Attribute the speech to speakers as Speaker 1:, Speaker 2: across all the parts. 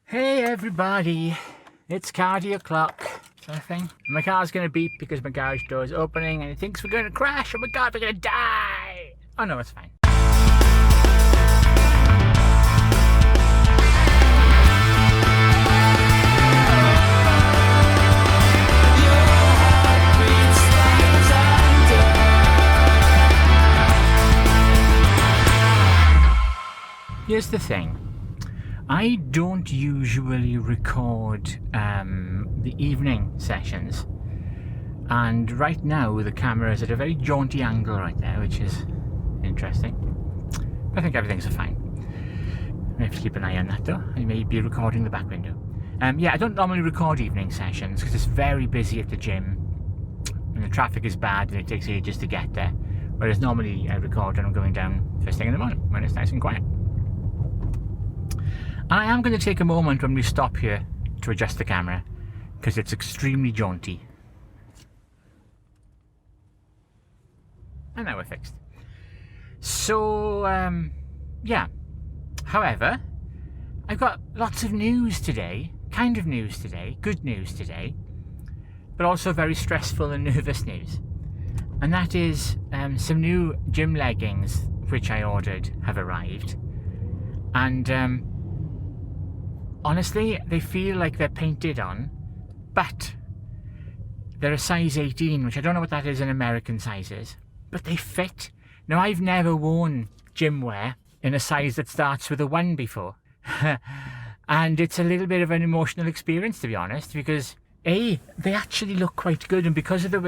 Speaker 1: Hey everybody, it's cardio o'clock, sort of thing. My car's gonna beep because my garage door is opening and it thinks we're gonna crash. Oh my god, we're gonna die! Oh no, it's fine. Here's the thing. I don't usually record the evening sessions, and right now the camera is at a very jaunty angle right there, which is interesting. I think everything's fine. I have to keep an eye on that though. I may be recording the back window. Yeah, I don't normally record evening sessions because it's very busy at the gym and the traffic is bad and it takes ages to get there. Whereas normally I record when I'm going down first thing in the morning when it's nice and quiet. And I am going to take a moment when we stop here to adjust the camera because it's extremely jaunty. And now we're fixed. So, yeah. However, I've got lots of news today, kind of news today, good news today, but also very stressful and nervous news. And that is some new gym leggings which I ordered have arrived. And honestly, they feel like they're painted on, but they're a size 18, which I don't know what that is in American sizes, but they fit. Now, I've never worn gym wear in a size that starts with a 1 before. And it's a little bit of an emotional experience, to be honest, because A, they actually look quite good, and because of the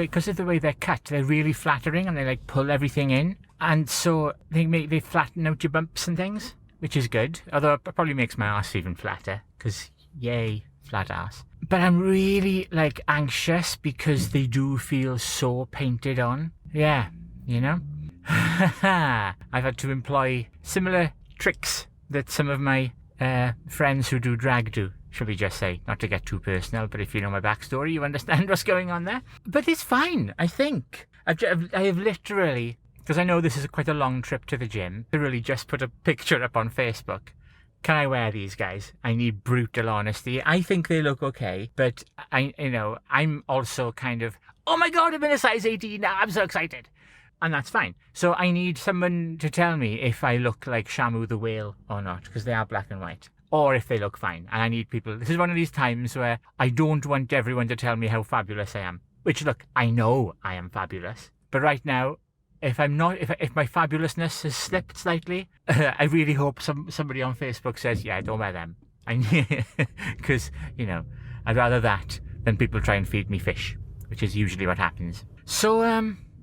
Speaker 1: way they're cut, they're really flattering and they like pull everything in. And so they flatten out your bumps and things, which is good, although it probably makes my ass even flatter, because yay, flat ass. But I'm really like anxious because they do feel so painted on. Yeah, you know? I've had to employ similar tricks that some of my friends who do drag do, shall we just say. Not to get too personal, but if you know my backstory, you understand what's going on there. But it's fine, I think. I have literally, because I know this is quite a long trip to the gym, to really just put a picture up on Facebook. Can I wear these, guys? I need brutal honesty. I think they look okay, but I'm also kind of, oh my god, I'm in a size 18 now, I'm so excited. And that's fine. So I need someone to tell me if I look like Shamu the whale or not, because they are black and white. Or if they look fine. And I need people. This is one of these times where I don't want everyone to tell me how fabulous I am. Which, look, I know I am fabulous. But right now, if I'm not, if my fabulousness has slipped slightly, I really hope somebody on Facebook says, yeah, don't wear them. Because, I'd rather that than people try and feed me fish, which is usually what happens. So,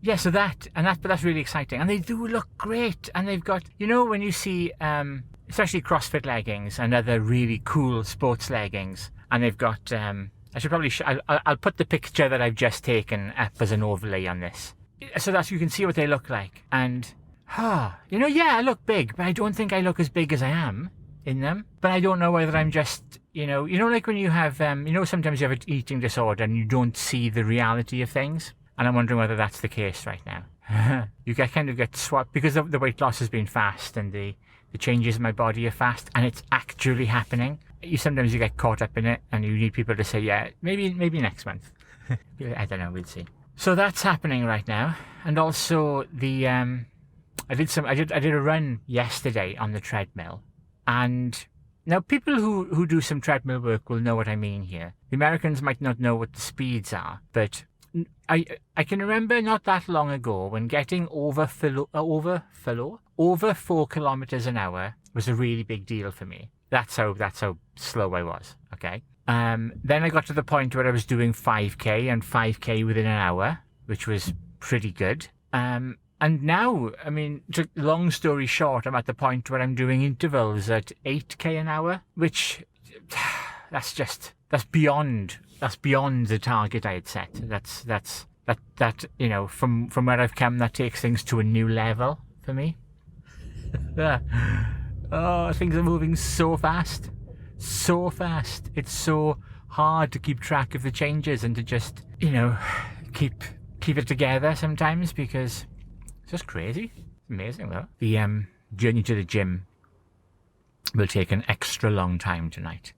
Speaker 1: yeah, so but that's really exciting. And they do look great. And they've got, when you see, especially CrossFit leggings and other really cool sports leggings, and they've got, I should probably, I'll put the picture that I've just taken up as an overlay on this, so that you can see what they look like. And, yeah, I look big, but I don't think I look as big as I am in them. But I don't know whether I'm just, like when you have, sometimes you have an eating disorder and you don't see the reality of things. And I'm wondering whether that's the case right now. You get swapped because the weight loss has been fast and the changes in my body are fast, and it's actually happening. Sometimes you get caught up in it and you need people to say, yeah, maybe next month. I don't know, we'll see. So that's happening right now. And also I did a run yesterday on the treadmill, and now people who do some treadmill work will know what I mean here. The Americans might not know what the speeds are, but I can remember not that long ago when getting over 4 kilometers an hour was a really big deal for me. That's how slow I was. Okay. Then I got to the point where I was doing 5k and 5k within an hour, which was pretty good. And now, long story short, I'm at the point where I'm doing intervals at 8k an hour, which that's beyond the target I had set. That from where I've come, that takes things to a new level for me. Oh, things are moving so fast. It's so hard to keep track of the changes and to just, keep it together sometimes, because it's just crazy. It's amazing though. The journey to the gym will take an extra long time tonight.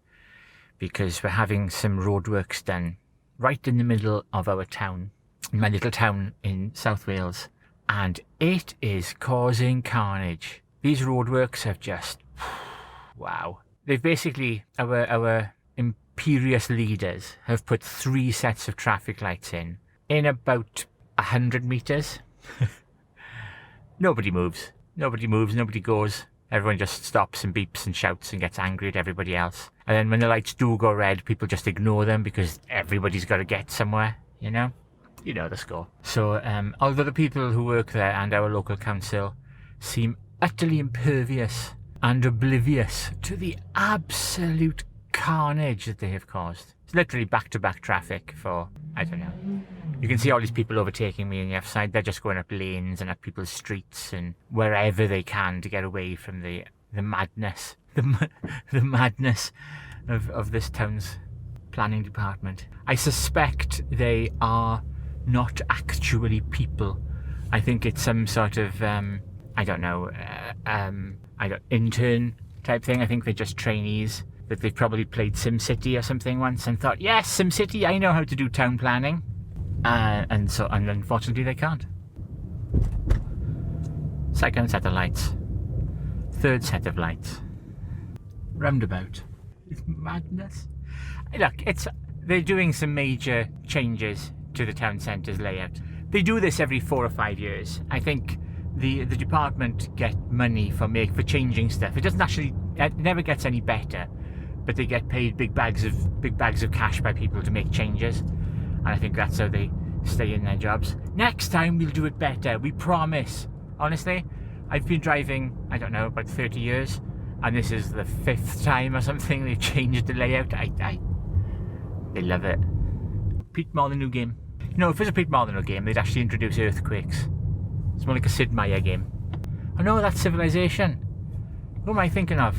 Speaker 1: because we're having some roadworks done right in the middle of our town, in my little town in South Wales, and it is causing carnage. These roadworks have just, wow. They've basically, our imperious leaders have put 3 sets of traffic lights in about 100 metres. Nobody moves, nobody goes. Everyone just stops and beeps and shouts and gets angry at everybody else. And then when the lights do go red, people just ignore them because everybody's got to get somewhere, you know? You know the score. So, although the people who work there and our local council seem utterly impervious and oblivious to the absolute carnage that they have caused. It's literally back-to-back traffic for, I don't know. You can see all these people overtaking me on the left side. They're just going up lanes and up people's streets and wherever they can to get away from the madness, the madness of this town's planning department. I suspect they are not actually people. I think it's some sort of, I don't know, intern type thing. I think they're just trainees, that they've probably played SimCity or something once and thought, yes, SimCity, I know how to do town planning. And unfortunately they can't. Second set of lights. Third set of lights. Roundabout. It's madness. Look, they're doing some major changes to the town centre's layout. They do this every 4 or 5 years. I think the department get money for changing stuff. It never gets any better, but they get paid big bags of cash by people to make changes. And I think that's how they stay in their jobs. Next time we'll do it better, we promise. Honestly, I've been driving, I don't know, about 30 years, and this is the 5th time or something they've changed the layout. They love it. Pete Molyneux game. You know, if it was a Pete Molyneux game, they'd actually introduce earthquakes. It's more like a Sid Meier game. Oh no, that's Civilization. Who am I thinking of?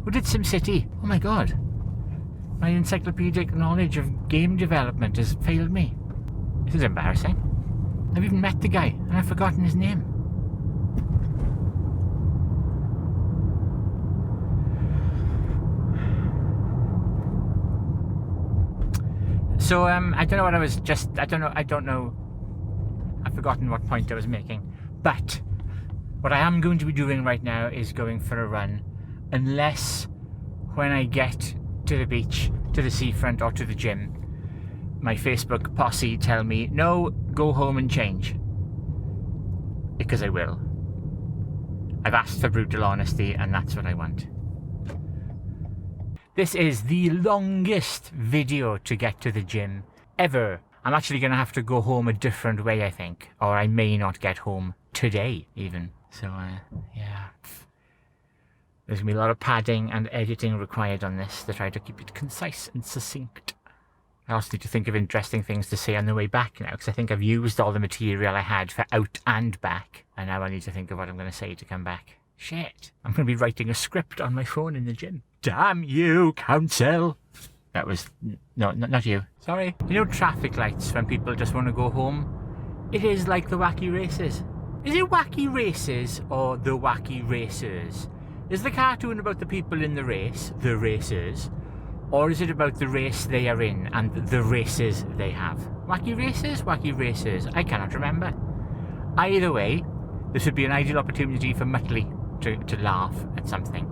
Speaker 1: Who did SimCity? Oh my god. My encyclopedic knowledge of game development has failed me. This is embarrassing. I've even met the guy and I've forgotten his name. So, I don't know what I was just, I don't know. I've forgotten what point I was making. But what I am going to be doing right now is going for a run. Unless when I get to the beach, to the seafront or to the gym, my Facebook posse tell me, no, go home and change. Because I will. I've asked for brutal honesty and that's what I want. This is the longest video to get to the gym ever. I'm actually going to have to go home a different way, I think. Or I may not get home today, even. So, yeah. There's going to be a lot of padding and editing required on this to try to keep it concise and succinct. I also need to think of interesting things to say on the way back now, because I think I've used all the material I had for out and back. And now I need to think of what I'm going to say to come back. Shit. I'm going to be writing a script on my phone in the gym. Damn you, council. That was... No, not you. Sorry. You know traffic lights when people just want to go home? It is like the Wacky Races. Is it Wacky Races or the Wacky Racers? Is the cartoon about the people in the race, the racers, or is it about the race they are in and the races they have? Wacky Races? Wacky Racers? I cannot remember. Either way, this would be an ideal opportunity for Muttley to laugh at something.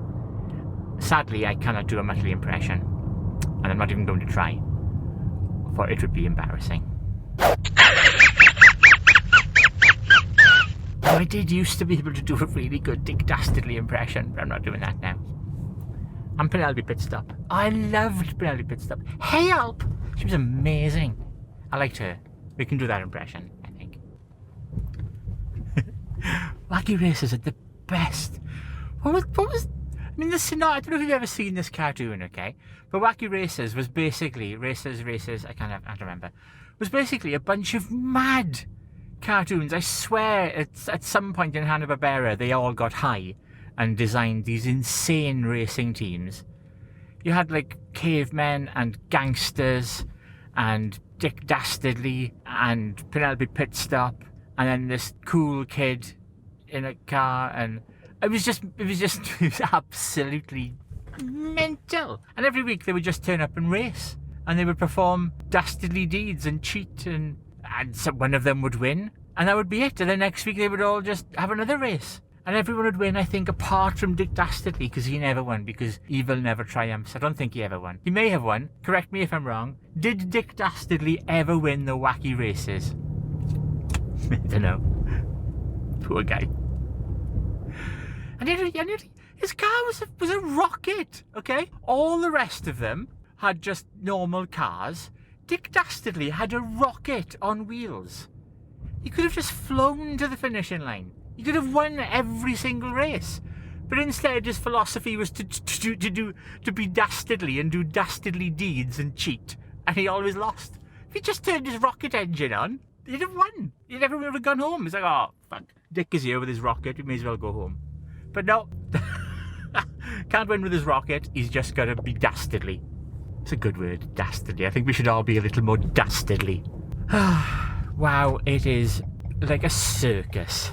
Speaker 1: Sadly, I cannot do a Muttley impression, and I'm not even going to try, for it would be embarrassing. I did used to be able to do a really good Dick Dastardly impression, but I'm not doing that now. And Penelope Pitstop. I loved Penelope Pitstop. Hey, Alp! She was amazing. I liked her. We can do that impression, I think. Wacky Races are the best. What was... I mean, I don't know if you've ever seen this cartoon, okay? But Wacky Races was basically... Races, I can't remember. Was basically a bunch of mad cartoons. I swear at some point in Hanna-Barbera they all got high and designed these insane racing teams. You had like cavemen and gangsters and Dick Dastardly and Penelope Pitstop and then this cool kid in a car, and it was absolutely mental. And every week they would just turn up and race. And they would perform dastardly deeds and cheat, and so one of them would win. And that would be it. And then next week they would all just have another race. And everyone would win, I think, apart from Dick Dastardly, because he never won, because evil never triumphs. I don't think he ever won. He may have won. Correct me if I'm wrong. Did Dick Dastardly ever win the wacky races? I don't know. Poor guy. And his car was a rocket, okay? All the rest of them had just normal cars. Dick Dastardly had a rocket on wheels. He could have just flown to the finishing line. He could have won every single race. But instead his philosophy was to be dastardly and do dastardly deeds and cheat. And he always lost. If he just turned his rocket engine on, he'd have won. He'd never would have gone home. He's like, oh, fuck. Dick is here with his rocket. We may as well go home. But no. Can't win with his rocket. He's just got to be dastardly. It's a good word, dastardly. I think we should all be a little more dastardly. Wow, it is like a circus.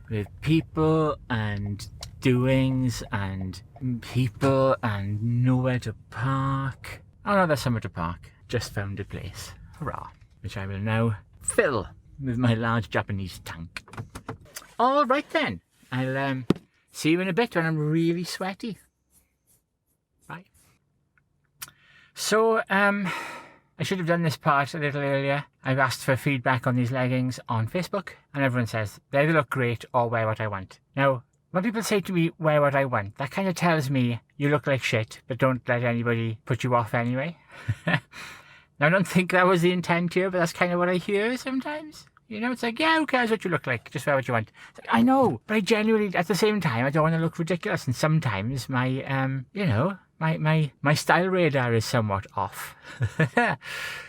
Speaker 1: With people and doings and people and nowhere to park. Oh no, there's somewhere to park. Just found a place. Hurrah. Which I will now fill with my large Japanese tank. All right then. I'll see you in a bit when I'm really sweaty. Bye. So, I should have done this part a little earlier. I've asked for feedback on these leggings on Facebook, and everyone says they either look great or wear what I want. Now, when people say to me, wear what I want, that kind of tells me you look like shit, but don't let anybody put you off anyway. Now, I don't think that was the intent here, but that's kind of what I hear sometimes. You know, it's like, yeah, who cares what you look like? Just wear what you want. It's like, I know, but I genuinely, at the same time, I don't want to look ridiculous. And sometimes my, you know, my style radar is somewhat off.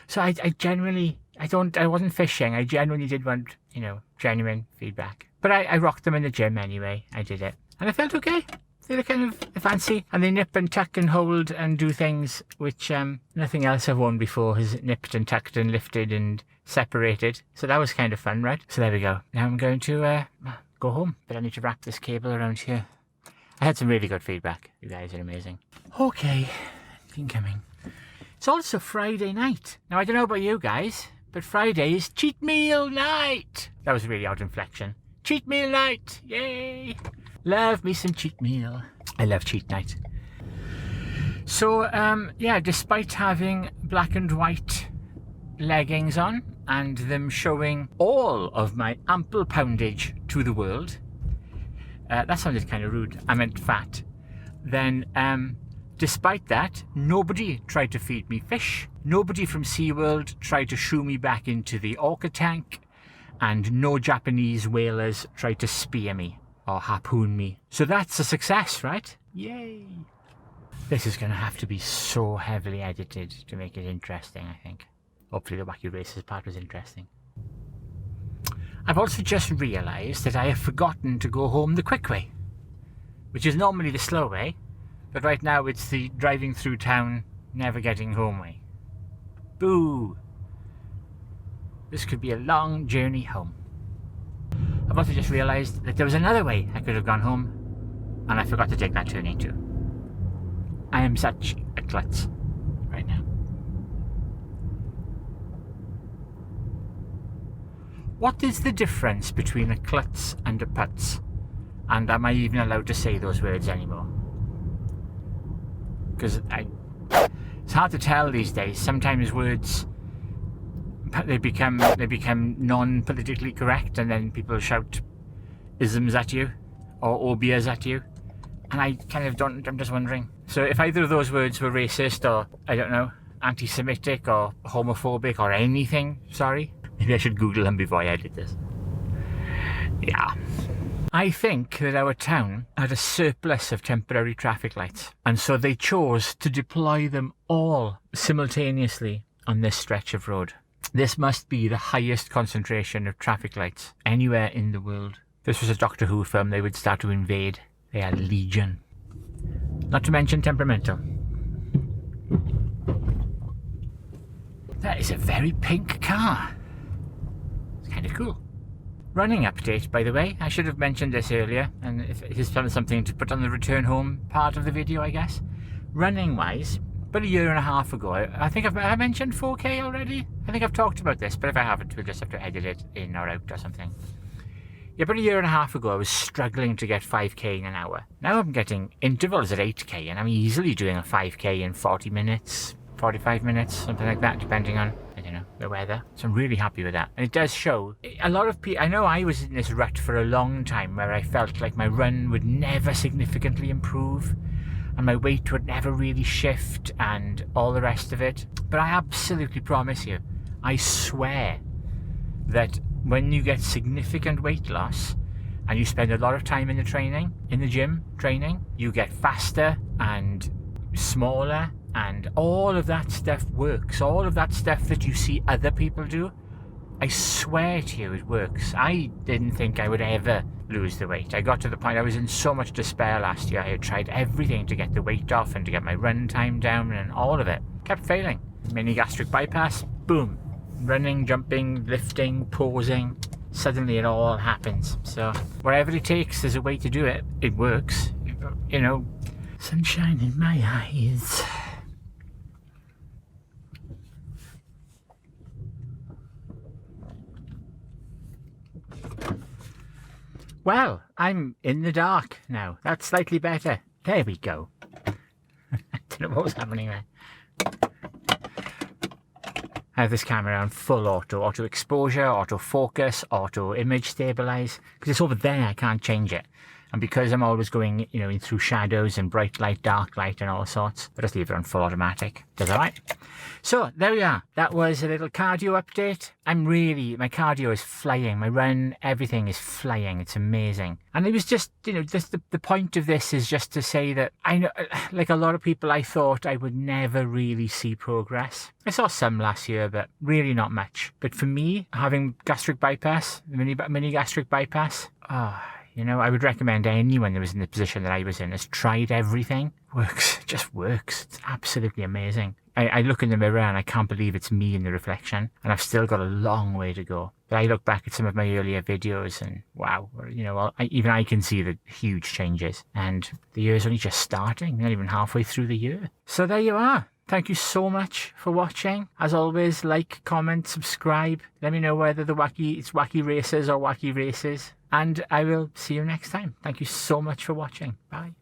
Speaker 1: So I genuinely, I wasn't fishing. I genuinely did want, you know, genuine feedback. But I rocked them in the gym anyway. I did it. And I felt okay. They look kind of fancy. And they nip and tuck and hold and do things which nothing else I've worn before has nipped and tucked and lifted and separated. So that was kind of fun, right? So there we go. Now I'm going to go home. But I need to wrap this cable around here. I had some really good feedback. You guys are amazing. Okay, incoming. It's also Friday night. Now, I don't know about you guys, but Friday is cheat meal night. That was a really odd inflection. Cheat meal night. Yay. Love me some cheat meal. I love cheat night. So, yeah, despite having black and white leggings on and them showing all of my ample poundage to the world, that sounded kind of rude. I meant fat. Then, despite that, nobody tried to feed me fish. Nobody from SeaWorld tried to shoo me back into the orca tank. And no Japanese whalers tried to spear me or harpoon me. So that's a success, right? Yay! This is going to have to be so heavily edited to make it interesting, I think. Hopefully the wacky races part was interesting. I've also just realised that I have forgotten to go home the quick way, which is normally the slow way, but right now it's the driving through town, never getting home way. Boo! This could be a long journey home. I've also just realised that there was another way I could have gone home, and I forgot to take that turning too. I am such a klutz right now. What is the difference between a klutz and a putz? And am I even allowed to say those words anymore? Because it's hard to tell these days. Sometimes words, they become non-politically correct, and then people shout isms at you or obias at you, and I kind of don't. I'm just wondering. So if either of those words were racist or, I don't know, anti-Semitic or homophobic or anything, sorry, maybe I should Google them before I edit this. Yeah. I think that our town had a surplus of temporary traffic lights, and so they chose to deploy them all simultaneously on this stretch of road. This must be the highest concentration of traffic lights anywhere in the world. If this was a Doctor Who film, they would start to invade. They are legion. Not to mention temperamental. That is a very pink car. It's kind of cool. Running update, by the way. I should have mentioned this earlier, and if it is something to put on the return home part of the video, I guess. running wise, about a year and a half ago, I think I mentioned 4K already. I think I've talked about this, but if I haven't, we'll just have to edit it in or out or something. Yeah, about a year and a half ago, I was struggling to get 5K in an hour. Now I'm getting intervals at 8K, and I'm easily doing a 5K in 40 minutes, 45 minutes, something like that, depending on, I don't know, the weather. So I'm really happy with that. And it does show. A lot of people, I know I was in this rut for a long time where I felt like my run would never significantly improve and my weight would never really shift and all the rest of it. But I absolutely promise you, I swear that when you get significant weight loss and you spend a lot of time in the gym training, you get faster and smaller, and all of that stuff works. All of that stuff that you see other people do, I swear to you, it works. I didn't think I would ever lose the weight. I got to the point, I was in so much despair last year. I had tried everything to get the weight off and to get my run time down, and all of it kept failing. Mini gastric bypass, boom. Running, jumping, lifting, pausing. Suddenly it all happens. So whatever it takes, there's a way to do it. It works. You know, sunshine in my eyes. Well, I'm in the dark now. That's slightly better. There we go. I don't know what was happening there. I have this camera on full auto exposure, auto focus, auto image stabilize, because it's over there, I can't change it. And because I'm always going, you know, in through shadows and bright light, dark light and all sorts, I just leave it on full automatic. Does all right. So there we are. That was a little cardio update. My cardio is flying. My run, everything is flying. It's amazing. And it was just, you know, just the point of this is just to say that I know, like a lot of people, I thought I would never really see progress. I saw some last year, but really not much. But for me, having gastric bypass, mini gastric bypass, you know, I would recommend anyone that was in the position that I was in has tried everything. Works. It just works. It's absolutely amazing. I look in the mirror and I can't believe it's me in the reflection, and I've still got a long way to go. But I look back at some of my earlier videos and wow, you know, even I can see the huge changes. And the year's only just starting, not even halfway through the year. So there you are. Thank you so much for watching. As always, like, comment, subscribe. Let me know whether it's wacky races or wacky races. And I will see you next time. Thank you so much for watching. Bye.